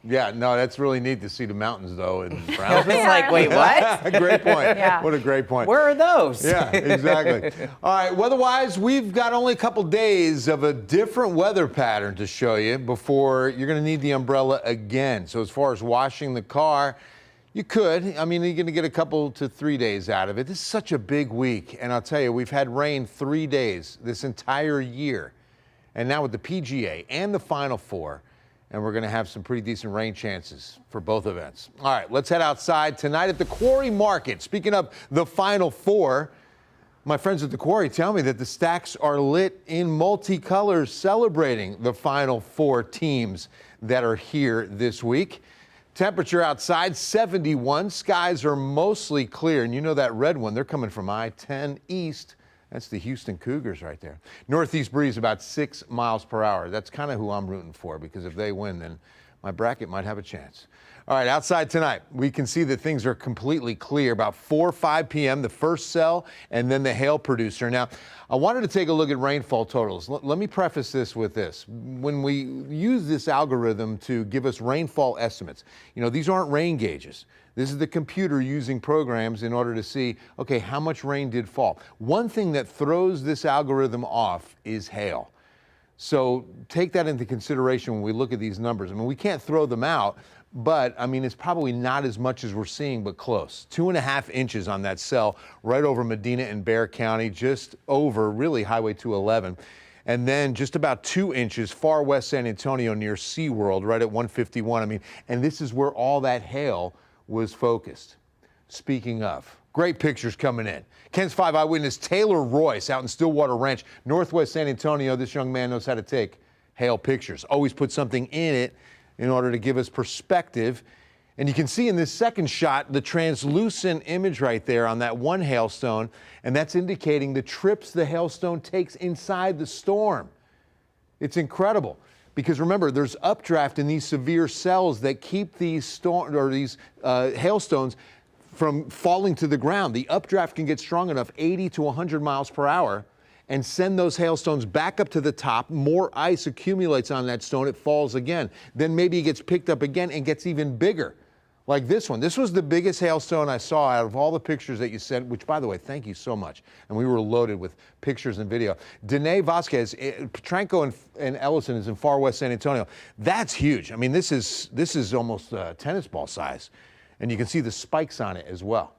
Yeah, no, that's really neat to see the mountains, though, in I Brownsville. was like, wait, what? Great point. Yeah. What a great point. Where are those? Yeah, exactly. All right, weather-wise, we've got only a couple days of a different weather pattern to show you before you're going to need the umbrella again. So as far as washing the car, you could. I mean, you're going to get a couple to 3 days out of it. This is such a big week, and I'll tell you, we've had rain 3 days this entire year. And now with the PGA and the Final Four, and we're going to have some pretty decent rain chances for both events. All right, let's head outside tonight at the Quarry Market. Speaking of the Final Four, my friends at the Quarry tell me that the stacks are lit in multicolors celebrating the Final Four teams that are here this week. Temperature outside 71. Skies are mostly clear, and you know that red one, they're coming from I-10 east. That's the Houston Cougars right there. Northeast breeze about 6 miles per hour. That's kind of who I'm rooting for, because if they win, then my bracket might have a chance. All right, outside tonight, we can see that things are completely clear. About 4 or 5 p.m., the first cell, and then the hail producer. Now, I wanted to take a look at rainfall totals. Let me preface this with this. When we use this algorithm to give us rainfall estimates, you know, these aren't rain gauges. This is the computer using programs in order to see, okay, how much rain did fall. One thing that throws this algorithm off is hail. So take that into consideration when we look at these numbers. I mean, we can't throw them out, but I mean, it's probably not as much as we're seeing, but close. 2.5 inches on that cell right over Medina and Bexar County, just over really Highway 211. And then just about 2 inches far west San Antonio near SeaWorld, right at 151. I mean, and this is where all that hail was focused. Speaking of, great pictures coming in. KENS 5 eyewitness Taylor Royce out in Stillwater Ranch, northwest San Antonio. This young man knows how to take hail pictures. Always put something in it in order to give us perspective. And you can see in this second shot the translucent image right there on that one hailstone, and that's indicating the trips the hailstone takes inside the storm. It's incredible. Because remember, there's updraft in these severe cells that keep these hailstones from falling to the ground. The updraft can get strong enough, 80 to 100 miles per hour, and send those hailstones back up to the top. More ice accumulates on that stone, it falls again. Then maybe it gets picked up again and gets even bigger. Like this one. This was the biggest hailstone I saw out of all the pictures that you sent, which, by the way, thank you so much. And we were loaded with pictures and video. Dene Vasquez, Petranco and Ellison is in far west San Antonio. That's huge. I mean, this is almost tennis ball size. And you can see the spikes on it as well.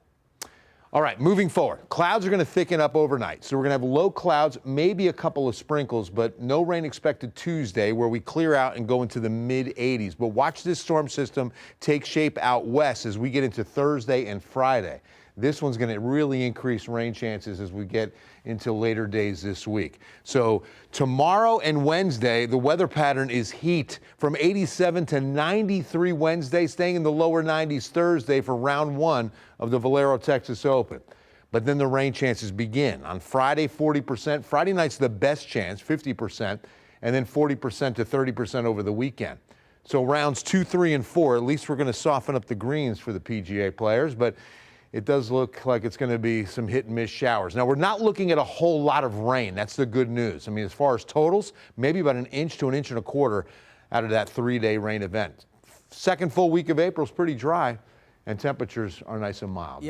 All right, moving forward. Clouds are going to thicken up overnight. So we're going to have low clouds, maybe a couple of sprinkles, but no rain expected Tuesday, where we clear out and go into the mid-80s. But watch this storm system take shape out west as we get into Thursday and Friday. This one's going to really increase rain chances as we get into later days this week. So tomorrow and Wednesday, the weather pattern is heat from 87 to 93 Wednesday, staying in the lower 90s Thursday for round 1 of the Valero Texas Open. But then the rain chances begin. On Friday, 40%. Friday night's the best chance, 50%, and then 40% to 30% over the weekend. So rounds 2, 3, and 4, at least we're going to soften up the greens for the PGA players, but it does look like it's going to be some hit and miss showers. Now, we're not looking at a whole lot of rain. That's the good news. I mean, as far as totals, maybe about 1 inch to 1.25 inches out of that 3-day rain event. Second full week of April is pretty dry, and temperatures are nice and mild.